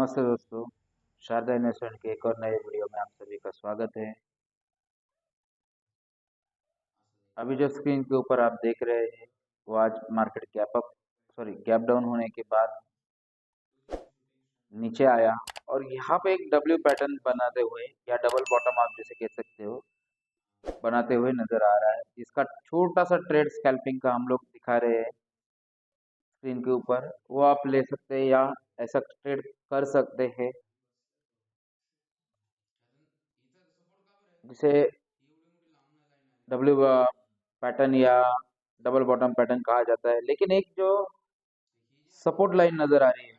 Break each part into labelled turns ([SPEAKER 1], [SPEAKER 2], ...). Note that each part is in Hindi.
[SPEAKER 1] नमस्ते दोस्तों। शारदा इन्वेस्टमेंट के एक और नए वीडियो में आप सभी का स्वागत है। अभी जो स्क्रीन के ऊपर आप देख रहे हैं वो आज मार्केट गैप डाउन होने के बाद नीचे आया और यहाँ पे एक डब्ल्यू पैटर्न बनाते हुए या डबल बॉटम आप जैसे कह सकते हो बनाते हुए नजर आ रहा है। इसका छोटा सा ट्रेड स्कैल्पिंग का हम लोग दिखा रहे हैं स्क्रीन के ऊपर, वो आप ले सकते हैं या ऐसा ट्रेड कर सकते हैं जिसे डब्ल्यू पैटर्न या डबल बॉटम पैटर्न कहा जाता है। लेकिन एक जो सपोर्ट लाइन नजर आ रही है,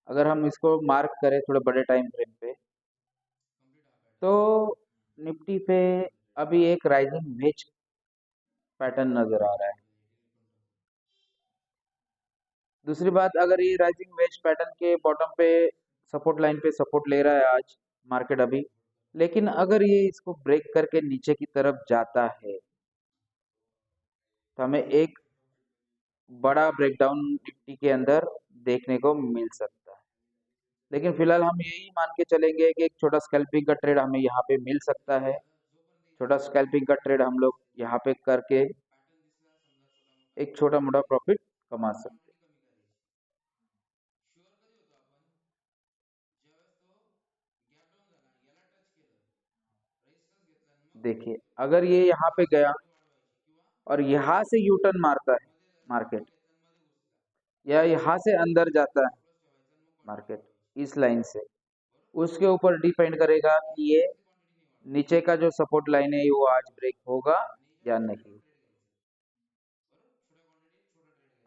[SPEAKER 1] अगर हम इसको मार्क करें थोड़े बड़े टाइम फ्रेम पे, तो निफ्टी पे अभी एक राइजिंग वेज पैटर्न नजर आ रहा है। दूसरी बात, अगर ये राइजिंग वेज पैटर्न के बॉटम पे सपोर्ट लाइन पे सपोर्ट ले रहा है आज मार्केट अभी, लेकिन अगर ये इसको ब्रेक करके नीचे की तरफ जाता है तो हमें एक बड़ा ब्रेकडाउन निफ्टी के अंदर देखने को मिल सकता है। लेकिन फिलहाल हम यही मान के चलेंगे कि एक छोटा स्कैल्पिंग का ट्रेड हमें यहाँ पे मिल सकता है। छोटा स्कैल्पिंग का ट्रेड हम लोग यहाँ पे करके एक छोटा मोटा प्रॉफिट कमा सकते हैं। देखिए, अगर ये यहाँ पे गया और यहाँ से यू टर्न मारता है मार्केट, या यहाँ से अंदर जाता है मार्केट इस लाइन से, उसके ऊपर डिपेंड करेगा कि ये नीचे का जो सपोर्ट लाइन है वो आज ब्रेक होगा या नहीं।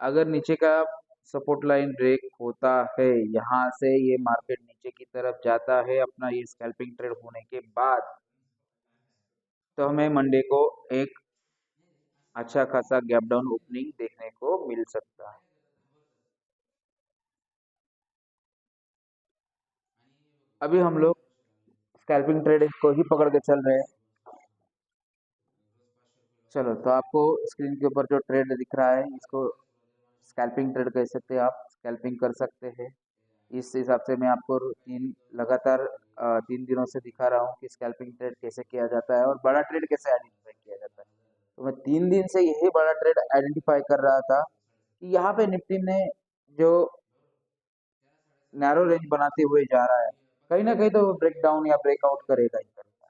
[SPEAKER 1] अगर नीचे का सपोर्ट लाइन ब्रेक होता है, यहाँ से ये मार्केट नीचे की तरफ जाता है अपना ये स्कैल्पिंग ट्रेड होने के बाद, तो हमें मंडे को एक अच्छा खासा गैप डाउन ओपनिंग देखने को मिल सकता है। अभी हम लोग स्कैल्पिंग ट्रेड को ही पकड़ के चल रहे हैं। चलो, तो आपको स्क्रीन के ऊपर जो ट्रेड दिख रहा है इसको स्कैल्पिंग ट्रेड कह सकते हैं, आप स्कैल्पिंग कर सकते हैं। इस हिसाब से मैं आपको लगातार 3 दिनों से दिखा रहा हूँ कि स्कैल्पिंग ट्रेड कैसे किया जाता है और बड़ा ट्रेड कैसे आइडेंटिफाई किया जाता है। तो मैं 3 दिन से यही बड़ा ट्रेड आइडेंटिफाई कर रहा था कि यहाँ पे निफ्टी ने जो नैरो रेंज बनाते हुए जा रहा है, कहीं ना कहीं तो ब्रेक डाउन या ब्रेकआउट करेगा ही करेगा।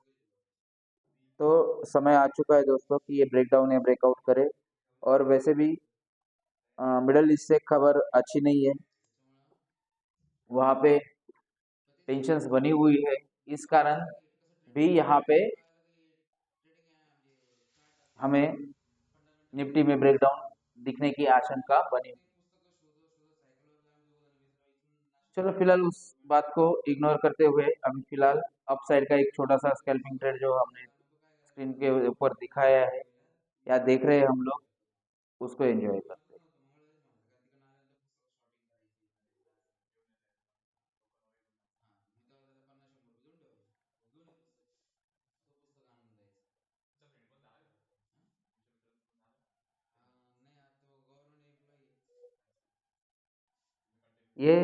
[SPEAKER 1] तो समय आ चुका है दोस्तों कि ये ब्रेक डाउन या ब्रेकआउट करे। और वैसे भी मिडल ईस्ट से खबर अच्छी नहीं है, वहाँ पे टेंशन्स बनी हुई है। इस कारण भी यहाँ पे हमें निफ्टी में ब्रेकडाउन दिखने की आशंका बनी हुई। चलो, फिलहाल उस बात को इग्नोर करते हुए अभी फिलहाल अपसाइड का एक छोटा सा स्कैल्पिंग ट्रेड जो हमने स्क्रीन के ऊपर दिखाया है या देख रहे हैं हम लोग, उसको एंजॉय करते हैं। ये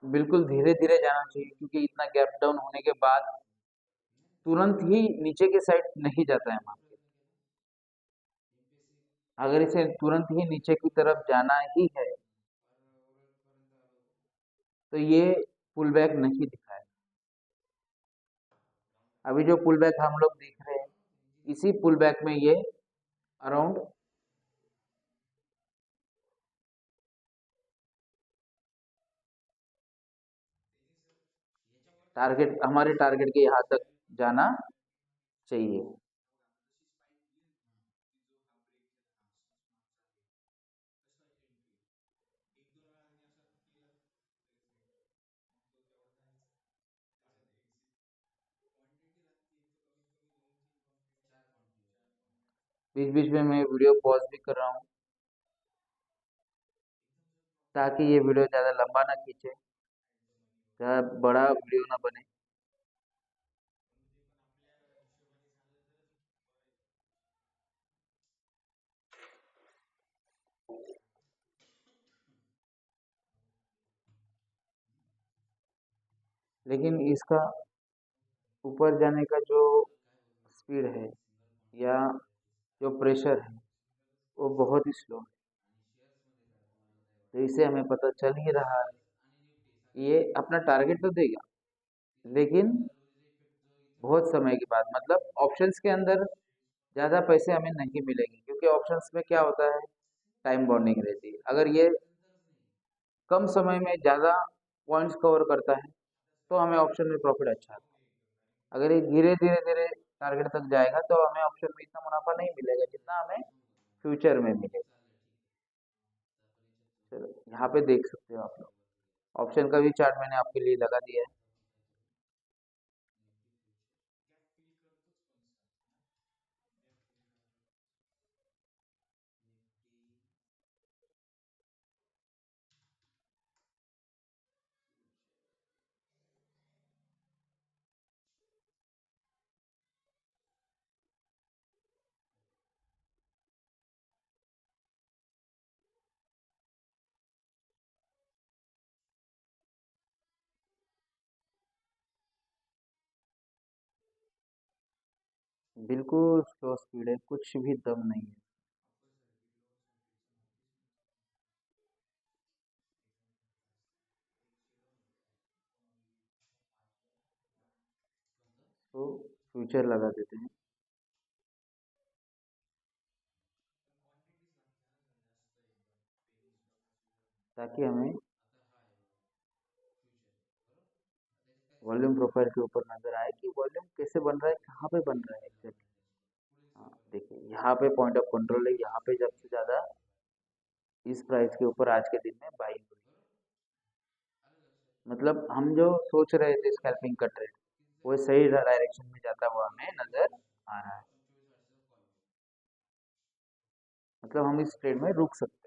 [SPEAKER 1] बिल्कुल धीरे धीरे जाना चाहिए, क्योंकि इतना गैप डाउन होने के बाद तुरंत ही नीचे के साइड नहीं जाता है मार्केट। अगर इसे तुरंत ही नीचे की तरफ जाना ही है तो ये पुल बैक नहीं दिखाए। अभी जो पुल बैक हम लोग देख रहे हैं, इसी पुल बैक में ये अराउंड हमारे टारगेट के यहाँ तक जाना चाहिए। बीच-बीच में मैं वीडियो पॉज़ भी कर रहा हूँ, ताकि ये वीडियो ज़्यादा लंबा ना खींचे, ज़्यादा बड़ा वीडियो ना बने। लेकिन इसका ऊपर जाने का जो स्पीड है या जो प्रेशर है वो बहुत ही स्लो है। तो इससे हमें पता चल ही रहा है ये अपना टारगेट तो देगा, लेकिन बहुत समय के बाद, मतलब ऑप्शंस के अंदर ज़्यादा पैसे हमें नहीं मिलेंगे, क्योंकि ऑप्शंस में क्या होता है, टाइम बॉन्डिंग रहती है। अगर ये कम समय में ज़्यादा पॉइंट्स कवर करता है तो हमें ऑप्शन में प्रॉफिट अच्छा आता है। अगर ये धीरे धीरे धीरे टारगेट तक जाएगा तो हमें ऑप्शन में इतना मुनाफा नहीं मिलेगा जितना हमें फ्यूचर में मिलेगा। चलो यहाँ पे देख सकते हो आप लोग, ऑप्शन का भी चार्ट मैंने आपके लिए लगा दिया है। बिल्कुल स्लो स्पीड है, कुछ भी दम नहीं है। तो फ्यूचर लगा देते हैं ताकि हमें वॉल्यूम प्रोफाइल के ऊपर नजर आए कि वॉल्यूम कैसे बन रहा है, कहाँ पे बन रहा है एग्जैक्टली। हाँ देखिए, यहाँ पे पॉइंट ऑफ कंट्रोल है, यहाँ पे सबसे ज्यादा इस प्राइस के ऊपर आज के दिन में बाइंग हुई। मतलब हम जो सोच रहे थे स्कैल्पिंग का ट्रेड, वो सही डायरेक्शन में जाता हुआ हमें नजर आ रहा है। मतलब हम इस ट्रेड में रुक सकते हैं।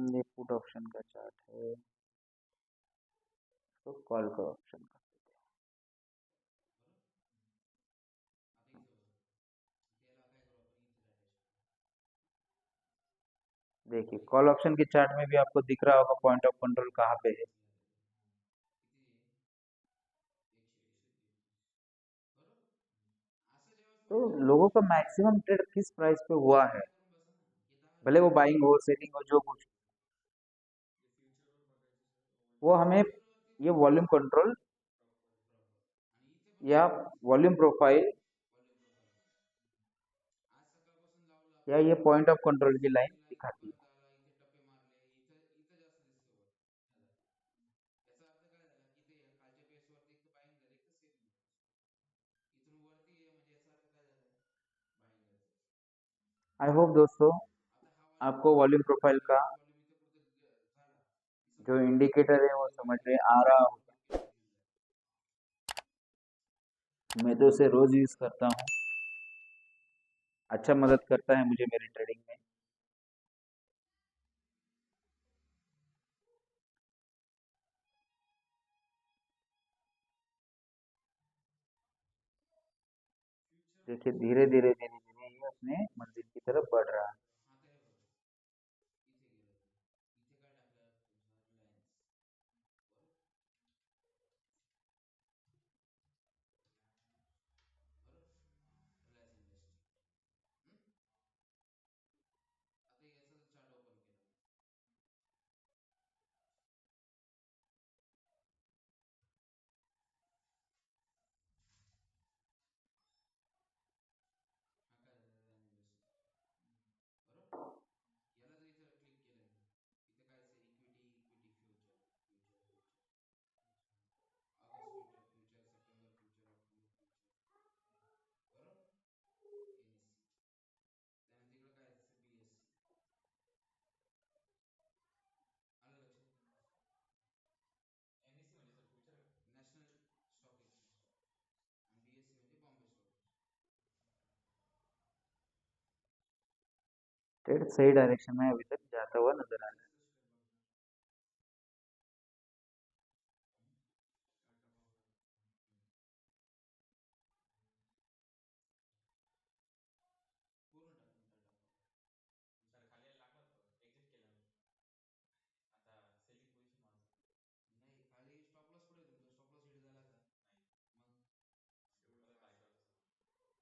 [SPEAKER 1] ये पुट ऑप्शन का चार्ट है, तो कॉल का ऑप्शन का देखिए, कॉल ऑप्शन के चार्ट में भी आपको दिख रहा होगा पॉइंट ऑफ कंट्रोल कहाँ पे है। तो लोगों का मैक्सिमम ट्रेड किस प्राइस पे हुआ है, भले वो बाइंग हो सेलिंग हो जो कुछ, वो हमें ये वॉल्यूम कंट्रोल या वॉल्यूम प्रोफाइल या ये पॉइंट ऑफ कंट्रोल की लाइन दिखाती है। आई होप दोस्तों आपको वॉल्यूम प्रोफाइल का जो इंडिकेटर है वो समझ में आ रहा होगा। मैं तो उसे रोज यूज करता हूँ, अच्छा मदद करता है मुझे मेरी ट्रेडिंग में। देखिए धीरे धीरे धीरे धीरे ये अपने मंजिल की तरफ बढ़ रहा है। ट्रेड सही डायरेक्शन में अभी तक जाता हुआ नजर आ रहा है।
[SPEAKER 2] पूर्ण टाकून टाटा पॉवर सर खाली यायला लागला होता एक्झिट केला मी आता सेलिंग पोझिशन माझं नाही खाली स्टॉप लॉस कुठे आहे तुमचा स्टॉप लॉस हिट झाला का नाही मग परत ट्राय करायचं अरे हे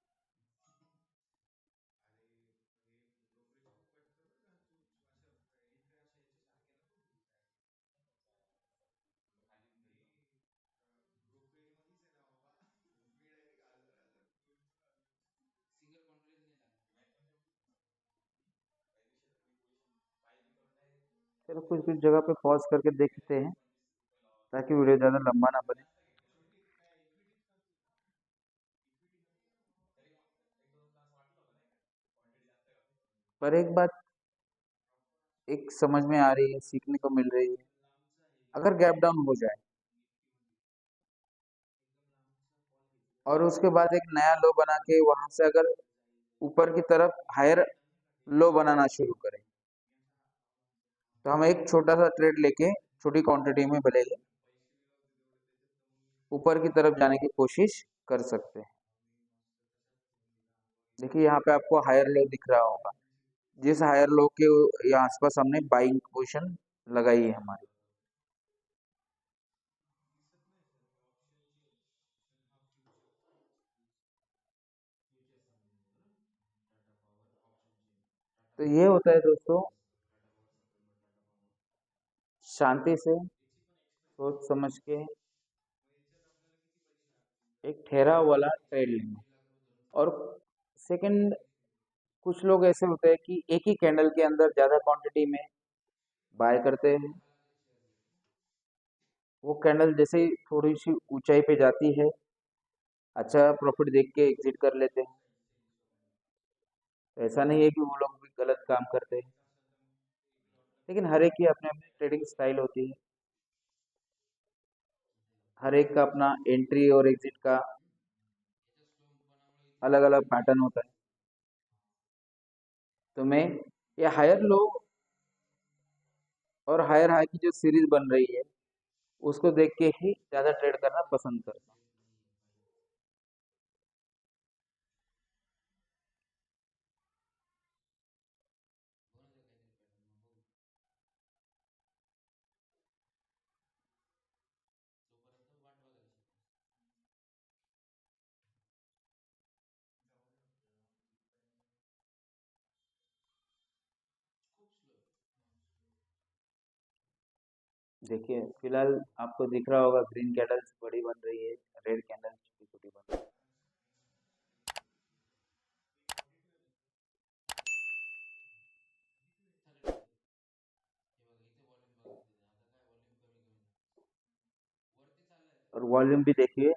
[SPEAKER 2] ब्रोकरेज खूप वाटतं बरं का तू असं एंट्री अशा याच्यासारखे नको घेऊ काय खाली ब्रोकरेज मध्येच आहे ना बाबा मी डायरेक्ट हजार हजार सिंगल कॉन्ट्रॅक्ट नाही लागला मॅच मध्ये काही दिवशी तर मी पोझिशन बाय बी करून डायरेक्ट
[SPEAKER 1] चलो कुछ कुछ जगह पे पॉज करके देखते हैं, ताकि वीडियो ज़्यादा लंबा ना बने।
[SPEAKER 2] तरी एक दोन तास वाटलं होतं नाही का क्वांटिटी जास्त आहे का
[SPEAKER 1] पर एक बात एक समझ में आ रही है, सीखने को मिल रही है। अगर गैप डाउन हो जाए और उसके बाद एक नया लो बना के वहां से अगर ऊपर की तरफ हायर लो बनाना शुरू करें, तो हम एक छोटा सा ट्रेड लेके छोटी क्वांटिटी में भले ही ऊपर की तरफ जाने की कोशिश कर सकते हैं। देखिए यहाँ पे आपको हायर लो दिख रहा होगा, जिस हायर लो के यहाँ आसपास हमने बाइंग पोजीशन लगाई है हमारी।
[SPEAKER 2] फ्युचर समजून टाटा पॉवर ऑप्शनचे टाटा
[SPEAKER 1] तो ये
[SPEAKER 2] पॉवर
[SPEAKER 1] होता है दोस्तों,
[SPEAKER 2] Tata power supplement Tata power
[SPEAKER 1] शांति से
[SPEAKER 2] याची पण एक्सपायरी
[SPEAKER 1] सोच समझ के
[SPEAKER 2] मग याच्यात आपल्याला किती पैसे लागतील
[SPEAKER 1] एक ठहराव वाला ट्रेड
[SPEAKER 2] एक्सपायरी
[SPEAKER 1] लेना।
[SPEAKER 2] 1.5 लाख रुपये धरून चालू
[SPEAKER 1] और सेकंड, कुछ लोग ऐसे होते हैं कि एक ही कैंडल के अंदर ज्यादा क्वांटिटी में बाय करते हैं।
[SPEAKER 2] 10 लाखाचे शेअर घेतले
[SPEAKER 1] वो कैंडल जैसे ही थोड़ी सी ऊंचाई पे जाती है, अच्छा प्रॉफिट देख के एग्जिट कर लेते हैं। तो ऐसा नहीं है कि वो लोग भी गलत काम करते हैं, लेकिन हर एक की अपनी अपनी ट्रेडिंग स्टाइल होती है। हर एक का अपना एंट्री और एग्जिट का
[SPEAKER 2] याच्या स्टोमपणामुळे इथे
[SPEAKER 1] अलग अलग पैटर्न होता है। तो मैं ये हायर लो और हायर हाई की जो सीरीज बन रही है, उसको देख के ही ज्यादा ट्रेड करना पसंद करता हूँ।
[SPEAKER 2] बनवतो काहीतरी पॅटर्न मग बघू तोपर्यंत वाट बघायची खूप स्लो
[SPEAKER 1] देखिए फिलहाल आपको दिख रहा होगा, ग्रीन कैंडल्स बड़ी बन रही है, रेड कैंडल्स छोटी छोटी बन रही है।
[SPEAKER 2] थर्टी हे बघा इथे वॉल्यूम बघा किती आहे. आता काय वॉल्यूम कमी कमी वरती चाललाय तो
[SPEAKER 1] और वॉल्यूम भी देखिए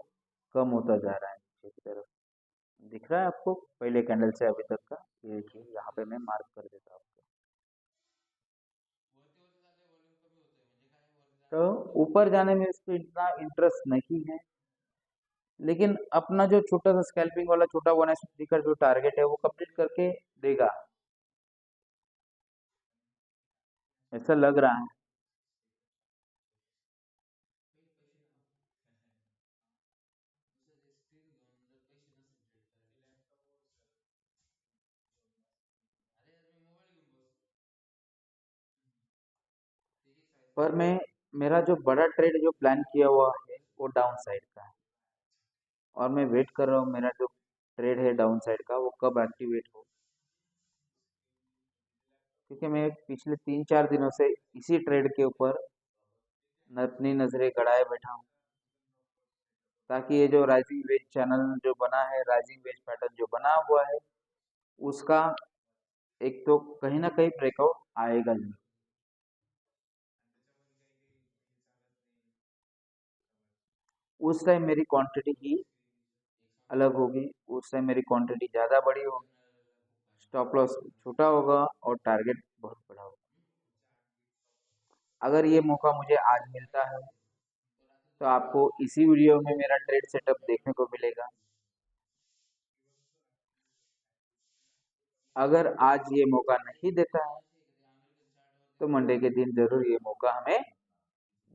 [SPEAKER 1] कम होता जा रहा है नीचे की तरफ। दिख रहा है आपको पहले कैंडल से अभी तक का? ये देखिए यहाँ पे मैं मार्क कर देता हूँ आपको।
[SPEAKER 2] वरती वरती चाललंय वॉल्यूम कमी होतोय म्हणजे काय वरती
[SPEAKER 1] तो
[SPEAKER 2] जाण्याचा मुद्दा नाही
[SPEAKER 1] ऊपर जाने में इसको इतना इंटरेस्ट नहीं है, लेकिन अपना जो छोटा सा स्कैल्पिंग वाला छोटा 1/3 का जो टारगेट है वो कंप्लीट करके देगा, ऐसा लग रहा है।
[SPEAKER 2] पहिले पैसे दुसरं स्क्रीन घेऊन जर पैसे नसेल ट्रेड करायला अरे यार मी मोबाईल घेऊन बसलो तेही साईज
[SPEAKER 1] पर मैं मेरा जो बड़ा ट्रेड जो प्लान किया हुआ है वो डाउन साइड का है, और मैं वेट कर रहा हूँ मेरा जो ट्रेड है डाउन साइड का वो कब एक्टिवेट हो। क्योंकि मैं पिछले 3-4 दिनों से इसी ट्रेड के ऊपर अपनी नजरें गड़ाए बैठा हूँ, ताकि ये जो राइजिंग वेज चैनल जो बना है, राइजिंग वेज पैटर्न जो बना हुआ है, उसका एक तो कहीं ना कहीं ब्रेकआउट आएगा ही। उस टाइम मेरी क्वांटिटी ही अलग होगी, उस टाइम मेरी क्वांटिटी ज़्यादा बड़ी होगी, स्टॉप लॉस छोटा होगा और टारगेट बहुत बड़ा होगा। अगर ये मौका मुझे आज मिलता है, तो आपको इसी वीडियो में मेरा ट्रेड सेटअप देखने को मिलेगा। अगर आज ये मौका नहीं देता है
[SPEAKER 2] असे की ते अमेरिकन चार्टवर
[SPEAKER 1] तो
[SPEAKER 2] देते
[SPEAKER 1] मंडे के दिन जरूर ये मौका हमें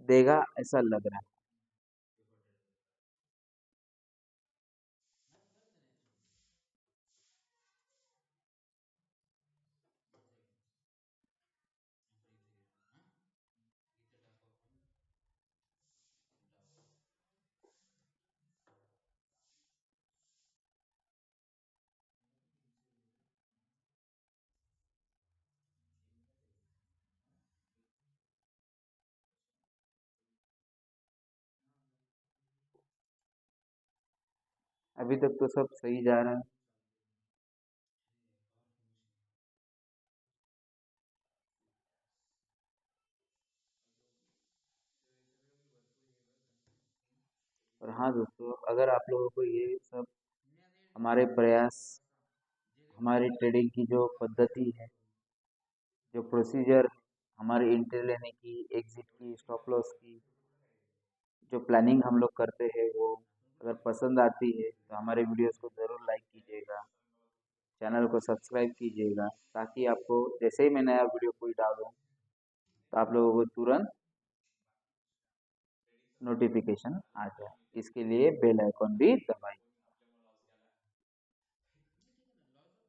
[SPEAKER 1] देगा, ऐसा लग रहा है।
[SPEAKER 2] पेपर ट्रेड नाही करते नाही आपण इथे हां इथे टाकू आपण टाकू
[SPEAKER 1] अभी तक तो सब सही जा रहा है। और हाँ दोस्तों, अगर आप लोगों को ये सब
[SPEAKER 2] मी आता एडिट
[SPEAKER 1] हमारे
[SPEAKER 2] करतो
[SPEAKER 1] प्रयास,
[SPEAKER 2] जे रेकॉर्ड
[SPEAKER 1] हमारी
[SPEAKER 2] केलं
[SPEAKER 1] ट्रेडिंग की जो
[SPEAKER 2] ते काढून
[SPEAKER 1] पद्धति
[SPEAKER 2] टाकायचं
[SPEAKER 1] है,
[SPEAKER 2] करून
[SPEAKER 1] जो प्रोसीजर, हमारी एंट्री लेने की, एग्जिट की, स्टॉप लॉस की, जो प्लानिंग हम लोग करते हैं, वो अगर पसंद आती है तो हमारे वीडियोस को ज़रूर लाइक कीजिएगा, चैनल को सब्सक्राइब कीजिएगा, ताकि आपको जैसे ही मैं नया वीडियो कोई डालूँ तो आप लोगों को तुरंत नोटिफिकेशन आ जाए। इसके लिए बेल आइकॉन भी दबाइए।
[SPEAKER 2] ठीक आहे ना लॉस किती हजार लॉस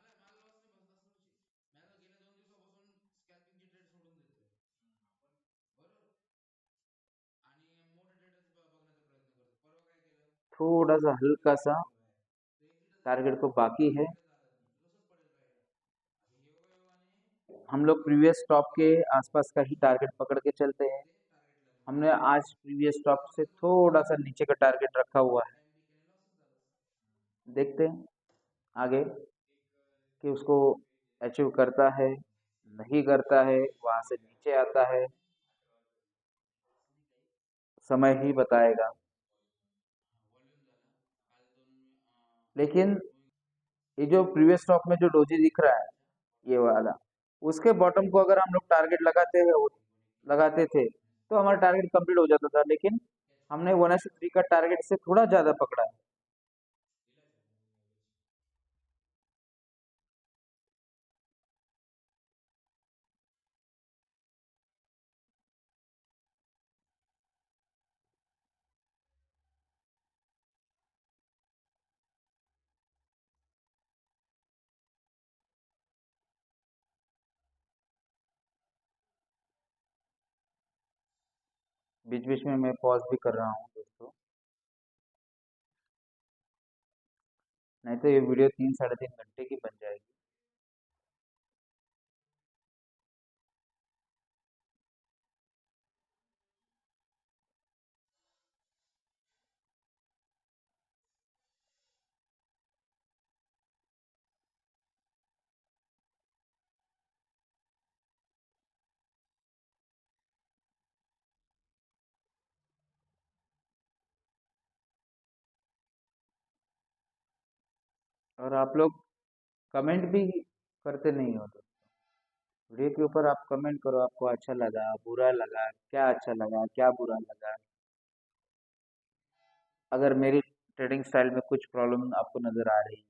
[SPEAKER 2] मला लॉस नाही बसत असं विषय मी आता गेल्या 2 दिवसापासून स्कॅल्पिंगची ट्रेड सोडून देतोय बरोबर आणि मोठे ट्रेडच बघण्याचा प्रयत्न करतो परवा काय केलं
[SPEAKER 1] थोड़ा सा हल्का
[SPEAKER 2] एक्झिट
[SPEAKER 1] सा
[SPEAKER 2] केलं बाहेर तो एक्झिटच झाला
[SPEAKER 1] टारगेट को
[SPEAKER 2] नाही
[SPEAKER 1] बाकी है।
[SPEAKER 2] एक्झिटच झालं नाही तो तसंच पडेल राहिला आता योगायोगाने
[SPEAKER 1] हम लोग प्रीवियस स्टॉप के आसपास का ही टारगेट पकड़ के चलते हैं।
[SPEAKER 2] ते टार्गेटला न्यूट्रल
[SPEAKER 1] हमने
[SPEAKER 2] केलं
[SPEAKER 1] आज प्रीवियस स्टॉप
[SPEAKER 2] आता
[SPEAKER 1] से
[SPEAKER 2] परत बोललो
[SPEAKER 1] थोड़ा सा
[SPEAKER 2] परत
[SPEAKER 1] नीचे का टारगेट रखा हुआ है।
[SPEAKER 2] टाइम बीकेने लॉसच झालं
[SPEAKER 1] देखते हैं आगे कि उसको अचीव करता है, नहीं करता है, वहाँ से नीचे आता है, समय ही बताएगा।
[SPEAKER 2] व्हॉल्यूम झाला काल
[SPEAKER 1] लेकिन ये जो प्रीवियस स्टॉक में जो डोजी दिख रहा है, ये वाला, उसके बॉटम को अगर हम लोग टारगेट लगाते थे तो हमारा टारगेट कंप्लीट हो जाता था, लेकिन हमने 1/3 का टारगेट से थोड़ा ज़्यादा पकड़ा है। बीच बीच में मैं पॉज भी कर रहा हूँ दोस्तों, नहीं तो ये वीडियो 3 साढ़े 3 घंटे की बन जाएगी। और आप लोग कमेंट भी करते नहीं हो दोस्तों। वीडियो के ऊपर आप कमेंट करो, आपको अच्छा लगा, बुरा लगा, क्या अच्छा लगा, क्या बुरा लगा। अगर मेरी ट्रेडिंग स्टाइल में कुछ प्रॉब्लम आपको नज़र आ रही है,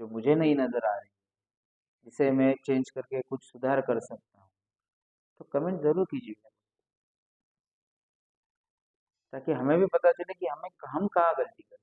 [SPEAKER 1] जो मुझे नहीं नज़र आ रही, जिसे मैं चेंज करके कुछ सुधार कर सकता हूँ, तो कमेंट ज़रूर कीजिएगा, ताकि हमें भी पता चले कि हम कहाँ गलती कर।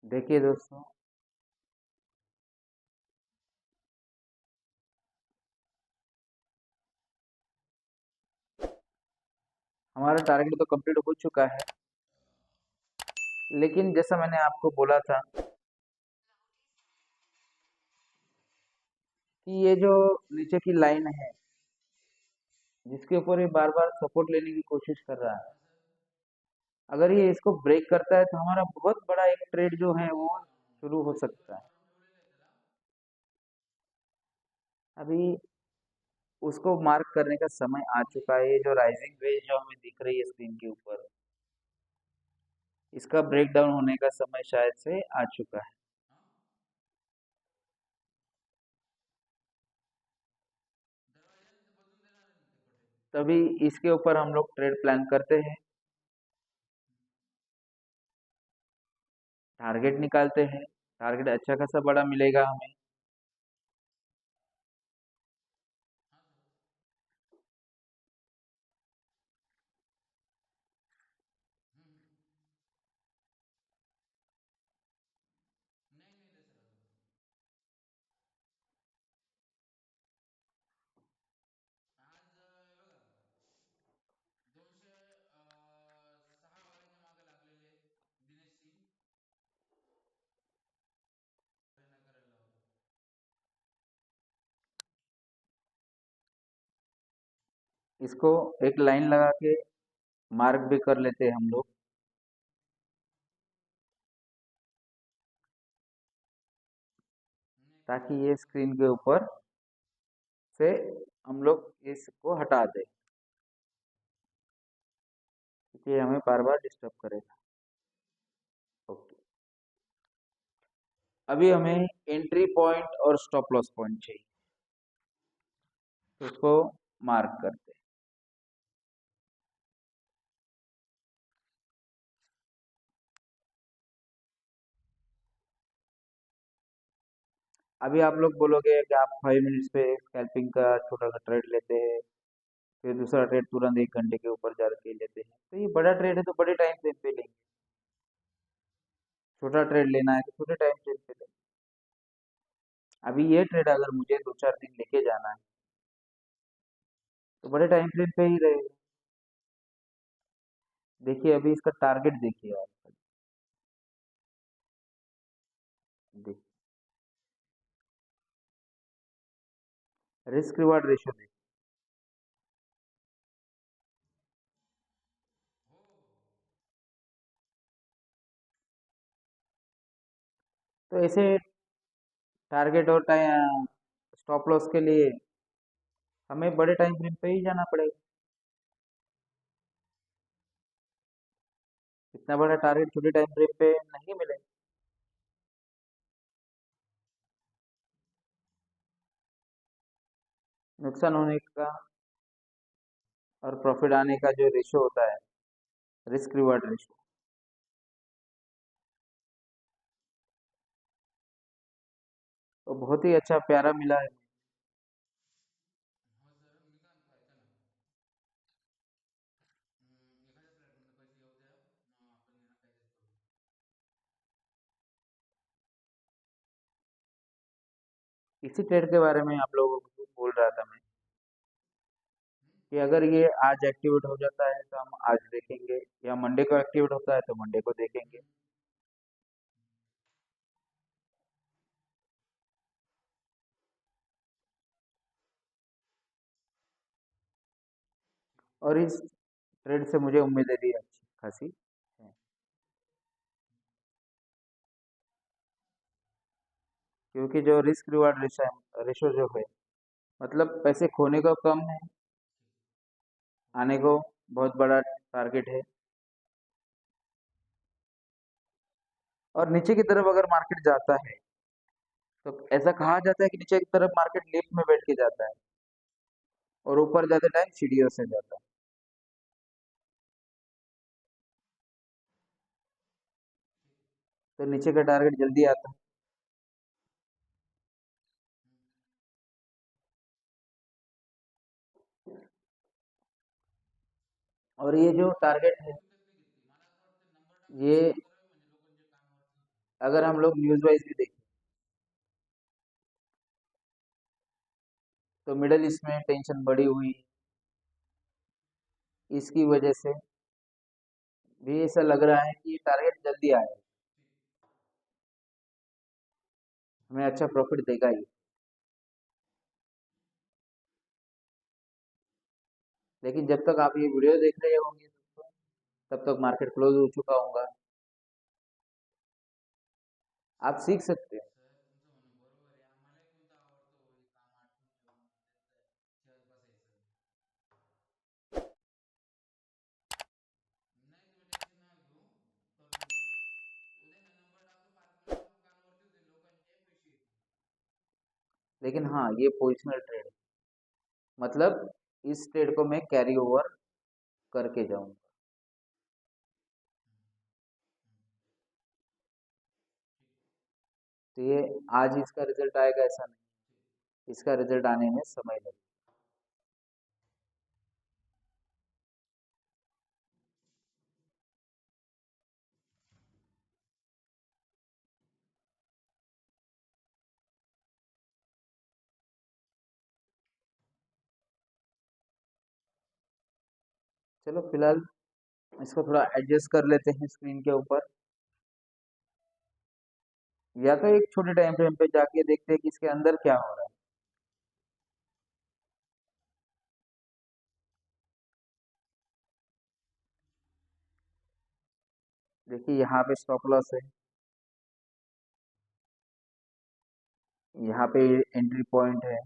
[SPEAKER 1] देखिए दोस्तों, हमारा टारगेट तो कंप्लीट हो चुका है, लेकिन जैसा मैंने आपको बोला था कि ये जो नीचे की लाइन है, जिसके ऊपर ये बार बार सपोर्ट लेने की कोशिश कर रहा है, अगर ये इसको ब्रेक करता है तो हमारा बहुत बड़ा एक ट्रेड जो है वो शुरू हो सकता है। अभी उसको मार्क करने का समय आ चुका है। ये जो राइजिंग वेज जो हमें दिख रही है स्क्रीन के ऊपर, इसका ब्रेक डाउन होने का समय शायद से आ चुका है।
[SPEAKER 2] हाँ, दरवाजा बदलून देणार आहे ना ते पटेल.
[SPEAKER 1] तभी इसके ऊपर हम लोग ट्रेड प्लान करते हैं, टारगेट निकालते हैं। टारगेट अच्छा खासा बड़ा मिलेगा हमें।
[SPEAKER 2] हाँ सर. नाही नेलं सर अजून. आज बघा 206 वाल्यांच्या मागे लागलेले दिनेश सिंग नाही करायला लावलं.
[SPEAKER 1] इसको एक लाइन लगा के मार्क भी कर लेते हैं हम लोग,
[SPEAKER 2] नाही
[SPEAKER 1] ताकि
[SPEAKER 2] करायला
[SPEAKER 1] ये
[SPEAKER 2] लावलं.
[SPEAKER 1] स्क्रीन के ऊपर से हम लोग इसको हटा दें, क्योंकि ये हमें बार बार डिस्टर्ब करेगा। ओके, अभी हमें एंट्री पॉइंट और स्टॉप लॉस पॉइंट चाहिए, तो उसको मार्क करते हैं। अभी आप लोग बोलोगे कि आप 5 मिनट्स पे स्कैल्पिंग का छोटा सा ट्रेड लेते हैं, फिर दूसरा ट्रेड तुरंत 1 घंटे के ऊपर जाके लेते हैं, तो ये बड़ा ट्रेड है तो बड़े टाइम फ्रेम पे लेंगे। छोटा ट्रेड लेना है तो छोटे टाइम फ्रेम पे लेंगे। अभी ये ट्रेड अगर मुझे 2-4 दिन लेके जाना है तो बड़े टाइम फ्रेम पे ही रहेगा। देखिए अभी इसका टारगेट देखिए आप, देखिए रिस्क रिवार्ड रेशियो देखिए।
[SPEAKER 2] हो हो.
[SPEAKER 1] तो ऐसे टारगेट और टाइम स्टॉप लॉस के लिए हमें बड़े टाइम फ्रेम पे ही जाना पड़ेगा। इतना बड़ा टारगेट छोटे टाइम फ्रेम पे नहीं मिलेगा। नुकसान होने का और प्रॉफिट आने का जो रेशियो होता है, रिस्क रिवार्ड रेशियो, वो बहुत ही अच्छा प्यारा मिला है।
[SPEAKER 2] हो सर मी काय म्हणतो ऐका ना. एखाद्या फ्लॅटमध्ये पैसे येऊ द्या, मग आपण आहे ना काहीतरी करू.
[SPEAKER 1] इसी ट्रेड के बारे में आप लोगों को बोल रहा था मैं, कि अगर ये आज एक्टिवेट हो जाता है तो हम आज देखेंगे, या मंडे को एक्टिवेट होता है तो मंडे को देखेंगे। और इस ट्रेड से मुझे उम्मीदें भी अच्छी खासी है, क्योंकि जो रिस्क रिवार्ड रेशो जो है, मतलब पैसे खोने को कम है, आने को बहुत बड़ा टारगेट है। और नीचे की तरफ अगर मार्केट जाता है तो ऐसा कहा जाता है कि नीचे की तरफ मार्केट लिफ्ट में बैठ के जाता है और ऊपर जाते टाइम सीढ़ियों से जाता है। तो नीचे का टारगेट जल्दी आता है। और ये जो टारगेट है,
[SPEAKER 2] किती टक्के घेतली मला असं वाटतं नंबर टाकायला
[SPEAKER 1] ये
[SPEAKER 2] सुरुवात करावी म्हणजे लोकांचे कामावरती होतील.
[SPEAKER 1] अगर हम लोग न्यूज वाइज भी देखें तो मिडल ईस्ट में टेंशन बढ़ी हुई, इसकी वजह से भी ऐसा लग रहा है कि ये टारगेट जल्दी आएगा, हमें अच्छा प्रॉफिट देगा ये। लेकिन जब तक आप ये वीडियो देख रहे होंगे तब तक मार्केट क्लोज हो चुका होगा। आप सीख सकते हैं।
[SPEAKER 2] सर तुमचं म्हणणं बरोबर आहे. आम्हालाही कोणतं आवडतं हो हे काम आटपून ठेवणं, त्यांचं बसायचं
[SPEAKER 1] लेकिन हाँ, ये पोजिशनल ट्रेड है, मतलब इस ट्रेड को मैं कैरी ओवर करके जाऊंगा। तो ये आज इसका रिजल्ट आएगा ऐसा नहीं, इसका रिजल्ट आने में समय लगेगा। चलो फिलहाल इसको थोड़ा एडजस्ट कर लेते हैं स्क्रीन के ऊपर, या तो एक छोटे टाइम फ्रेम पे जाके देखते हैं कि इसके अंदर क्या हो रहा है। देखिए यहाँ पे स्टॉप लॉस है, यहाँ पे एंट्री पॉइंट है,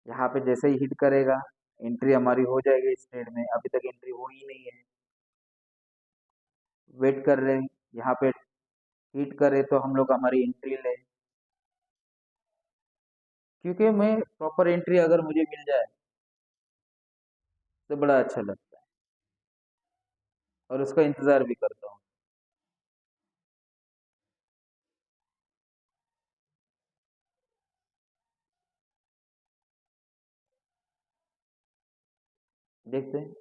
[SPEAKER 1] यहाँ पे जैसे ही हिट करेगा एंट्री हमारी हो जाएगी इस ट्रेड में, अभी तक एंट्री हो ही नहीं है। वेट कर रहे हैं, यहाँ पे हिट करे तो हम लोग हमारी एंट्री ले, क्योंकि मैं प्रॉपर एंट्री अगर मुझे मिल जाए तो बड़ा अच्छा लगता है और उसका इंतजार भी करता हूँ। देखते हैं।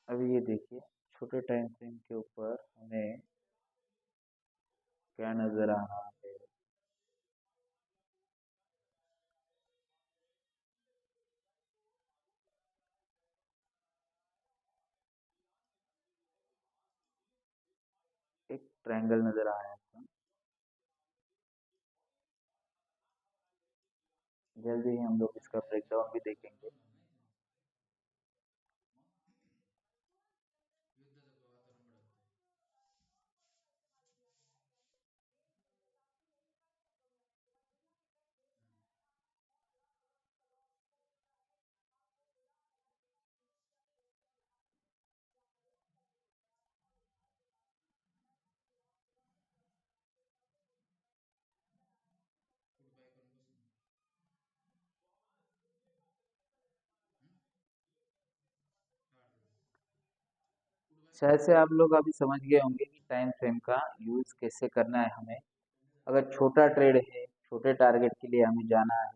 [SPEAKER 1] अभी ये देखिए छोटे टाइम फ्रेम के ऊपर हमें क्या नजर आ रहा है। एक ट्रायंगल नजर आ रहा है, जल्दी ही हम लोग इसका ब्रेकडाउन भी देखेंगे।
[SPEAKER 2] युद्धाचं वातावरण बडवते. पुढे पाय करून बसून काय अडचण पुढे पाय करून
[SPEAKER 1] शायद से आप लोग अभी समझ गए होंगे कि टाइम फ्रेम का यूज कैसे करना है हमें। अगर छोटा ट्रेड है, छोटे टारगेट के लिए हमें जाना है,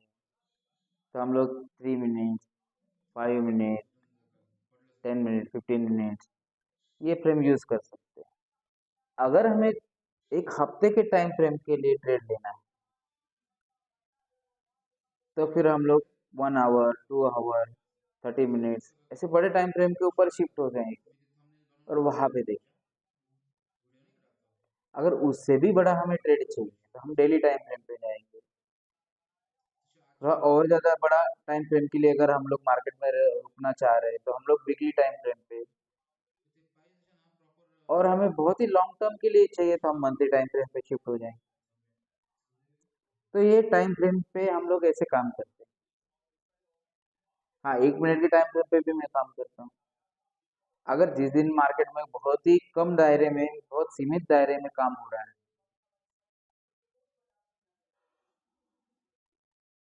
[SPEAKER 1] तो हम लोग 3 मिनट, 5 मिनट,
[SPEAKER 2] पडलं
[SPEAKER 1] 10 मिनट, 15 मिनट ये फ्रेम यूज कर सकते हैं। अगर हमें एक हफ्ते के टाइम फ्रेम के लिए ट्रेड लेना है, तो फिर हम लोग 1 आवर, 2 आवर, 30 मिनट्स ऐसे बड़े टाइम फ्रेम के ऊपर शिफ्ट हो जाएंगे
[SPEAKER 2] मी ते थंबनेल
[SPEAKER 1] और
[SPEAKER 2] बनवून ठेवले
[SPEAKER 1] वहां पे
[SPEAKER 2] होते
[SPEAKER 1] देखें।
[SPEAKER 2] व्हिडिओ नाही का टाकता
[SPEAKER 1] अगर उससे भी बड़ा हमें ट्रेड चाहिए तो हम डेली टाइम फ्रेम पे जाएंगे।
[SPEAKER 2] तशी
[SPEAKER 1] थोड़ा
[SPEAKER 2] आजची
[SPEAKER 1] और ज्यादा बड़ा टाइम फ्रेम के लिए अगर हम लोग मार्केट में रुकना चाह रहे हैं तो हम लोग वीकली टाइम फ्रेम पे,
[SPEAKER 2] ते पाहिजे तसे ना प्रॉपर
[SPEAKER 1] और हमें बहुत ही लॉन्ग टर्म के लिए चाहिए तो हम मंथली टाइम फ्रेम पे शिफ्ट हो जाएंगे। तो ये टाइम फ्रेम पे हम लोग ऐसे काम करते हैं। हाँ, 1 मिनट के टाइम फ्रेम पे भी मैं काम करता हूँ। अगर जिस दिन मार्केट में बहुत ही कम दायरे में, बहुत सीमित दायरे में काम हो रहा है,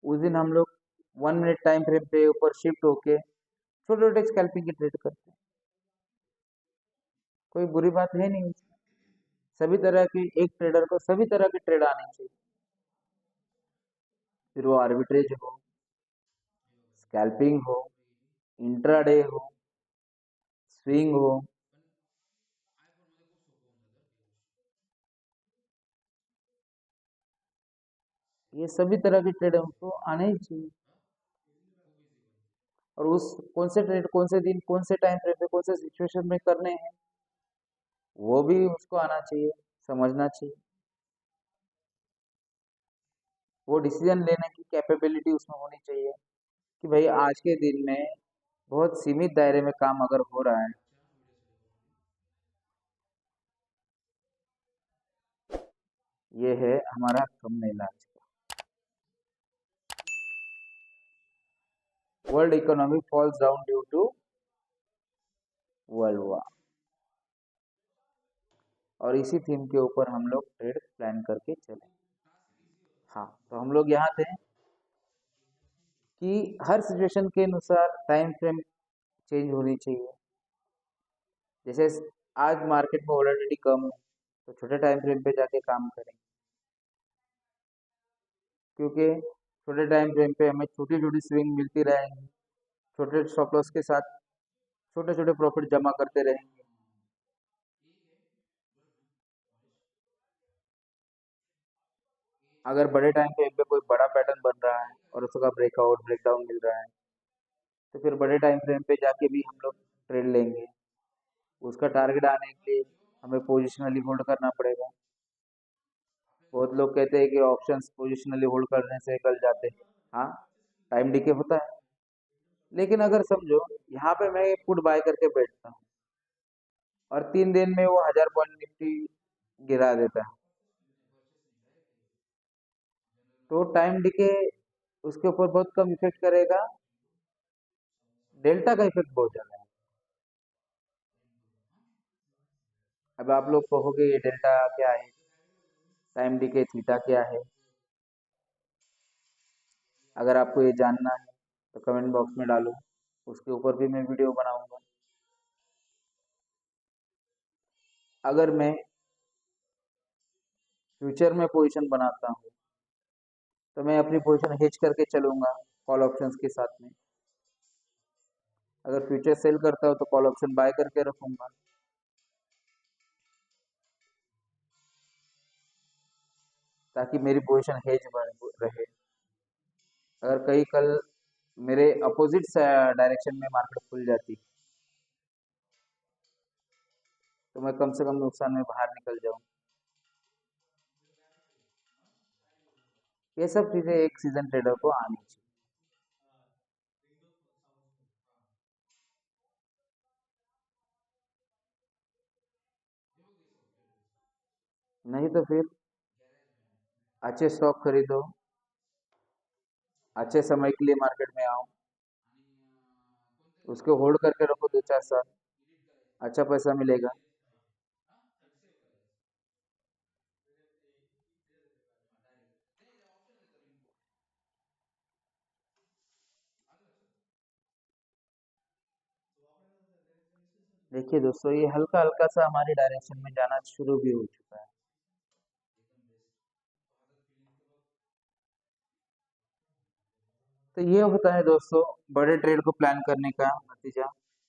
[SPEAKER 1] उस दिन हम लोग 1 मिनट टाइम फ्रेम पे ऊपर शिफ्ट होके छोटे छोटे स्कैल्पिंग की ट्रेड करते हैं। कोई बुरी बात है नहीं इसमें। सभी तरह की, एक ट्रेडर को सभी तरह की ट्रेड आनी चाहिए, फिर वो आर्बिट्रेज हो,
[SPEAKER 2] हे बघा
[SPEAKER 1] स्कैल्पिंग हो,
[SPEAKER 2] पुढे गेली
[SPEAKER 1] इंट्राडे हो, स्विंग हो,
[SPEAKER 2] पण आयफोन मध्ये खूप सोपं होऊन जातं बरं का ही गोष्ट
[SPEAKER 1] ये सभी तरह की ट्रेड हमको आने ही चाहिए।
[SPEAKER 2] हा खूप इझी पण
[SPEAKER 1] और उस कौन से ट्रेड कौन से दिन कौन से टाइम फ्रेम पे कौन से सिचुएशन में करने हैं वो भी उसको आना चाहिए, समझना चाहिए। वो डिसीजन लेने की कैपेबिलिटी उसमें होनी चाहिए कि भाई आज के दिन में बहुत सीमित दायरे में काम अगर हो रहा है।
[SPEAKER 2] आजच्या व्हिडिओसाठी बनवली
[SPEAKER 1] ये है हमारा थंबनेल आज का। World economy falls down due to world war. और इसी थीम के ऊपर हम लोग ट्रेड प्लान करके चले। हाँ, तो हम लोग यहाँ थे कि हर सिचुएशन के अनुसार टाइम फ्रेम चेंज होनी चाहिए। जैसे आज मार्केट में वोलेटिलिटी कम है, तो छोटे टाइम फ्रेम पे जाके काम करें, क्योंकि छोटे टाइम फ्रेम पे हमें छोटी छोटी स्विंग मिलती रहेंगी। छोटे स्टॉप लॉस के साथ छोटे छोटे प्रॉफिट जमा करते रहेंगे। अगर बड़े टाइम फ्रेम पे कोई बड़ा पैटर्न बन रहा है और उसका ब्रेकआउट ब्रेकडाउन मिल रहा है, तो फिर बड़े टाइम फ्रेम पे जाके भी हम लोग ट्रेड लेंगे। उसका टारगेट आने के लिए हमें पोजिशनली होल्ड करना पड़ेगा। बहुत लोग कहते हैं कि ऑप्शंस पोजिशनली होल्ड करने से गल जाते हैं। हाँ, टाइम डिके होता है, लेकिन अगर समझो यहाँ पे मैं पुट बाय करके बैठता हूँ और 3 दिन में वो 1000 पॉइंट निफ्टी गिरा देता है, तो टाइम डिके उसके ऊपर बहुत कम इफेक्ट करेगा। डेल्टा का इफेक्ट बहुत ज्यादा है। अब आप लोग कहोगे ये डेल्टा क्या है, टाइम डिके थीटा क्या है। अगर आपको ये जानना है तो कमेंट बॉक्स में डालो, उसके ऊपर भी मैं वीडियो बनाऊंगा। अगर मैं फ्यूचर में पोजीशन बनाता हूँ तो मैं अपनी पोजीशन हेज करके चलूंगा कॉल ऑप्शंस के साथ में। अगर फ्यूचर सेल करता हूँ तो कॉल ऑप्शन बाय करके रखूंगा, ताकि मेरी पोजीशन हेज रहे। अगर कहीं कल मेरे अपोजिट डायरेक्शन में मार्केट खुल जाती, तो मैं कम से कम नुकसान में बाहर निकल जाऊं। ये सब चीजें एक सीजन ट्रेडर को आनी चाहिए। नहीं तो फिर अच्छे स्टॉक खरीदो, अच्छे समय के लिए मार्केट में आओ, उसको होल्ड करके रखो 2-4 साल, अच्छा पैसा मिलेगा। देखिए दोस्तों, ये हल्का हल्का सा हमारी डायरेक्शन में जाना शुरू भी हो चुका है। तो ये होता है दोस्तों बड़े ट्रेड को प्लान करने का नतीजा।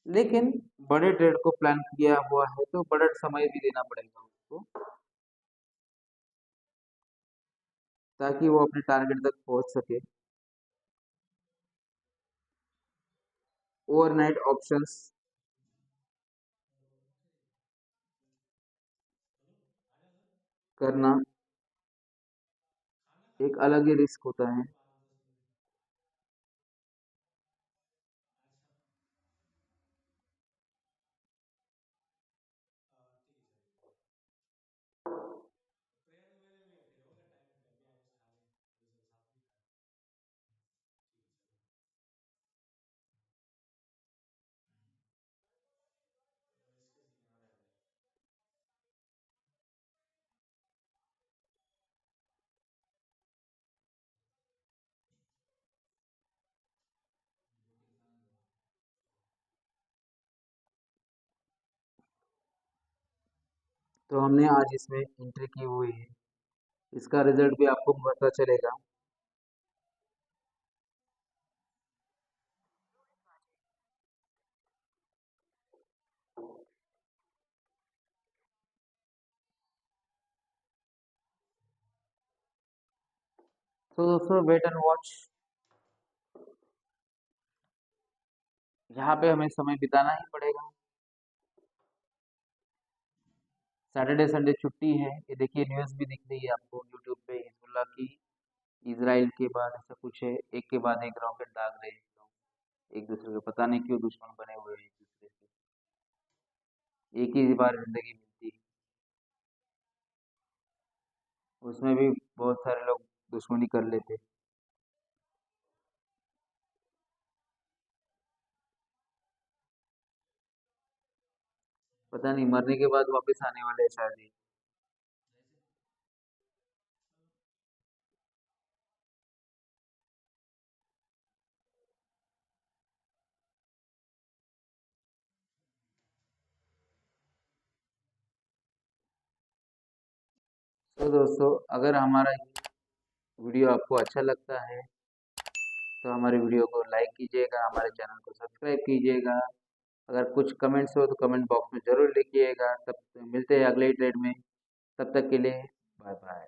[SPEAKER 1] लेकिन बड़े ट्रेड को प्लान किया हुआ है तो बड़ा समय भी देना पड़ेगा उसको, ताकि वो अपने टारगेट तक पहुंच सके। ओवरनाइट ऑप्शंस करना एक अलग ही रिस्क होता है। तो हमने आज इसमें एंट्री की हुई है, इसका रिजल्ट भी आपको पता चलेगा। तो दोस्तों वेट एंड वॉच, यहाँ पे हमें समय बिताना ही पड़ेगा। सैटरडे संडे छुट्टी है। ये देखिए न्यूज़ भी दिख रही है आपको यूट्यूब पे, हिजबुल्लाह की इसराइल के बाद ऐसा कुछ है, एक के बाद एक रॉकेट दाग रहे हैं लोग एक दूसरे को, पता नहीं क्यों दुश्मन बने हुए हैं एक दूसरे से। एक ही बार जिंदगी मिलती है, उसमें भी बहुत सारे लोग दुश्मनी कर लेते। पता नहीं मरने के बाद वापस आने वाले हैं शायद ये।
[SPEAKER 2] जैसे
[SPEAKER 1] तो दोस्तों, अगर हमारा वीडियो आपको अच्छा लगता है तो हमारे वीडियो को लाइक कीजिएगा, हमारे चैनल को सब्सक्राइब कीजिएगा। अगर कुछ कमेंट्स हो तो कमेंट बॉक्स में ज़रूर लिखिएगा। तब मिलते हैं अगले ट्रेड में। तब तक के लिए बाय बाय।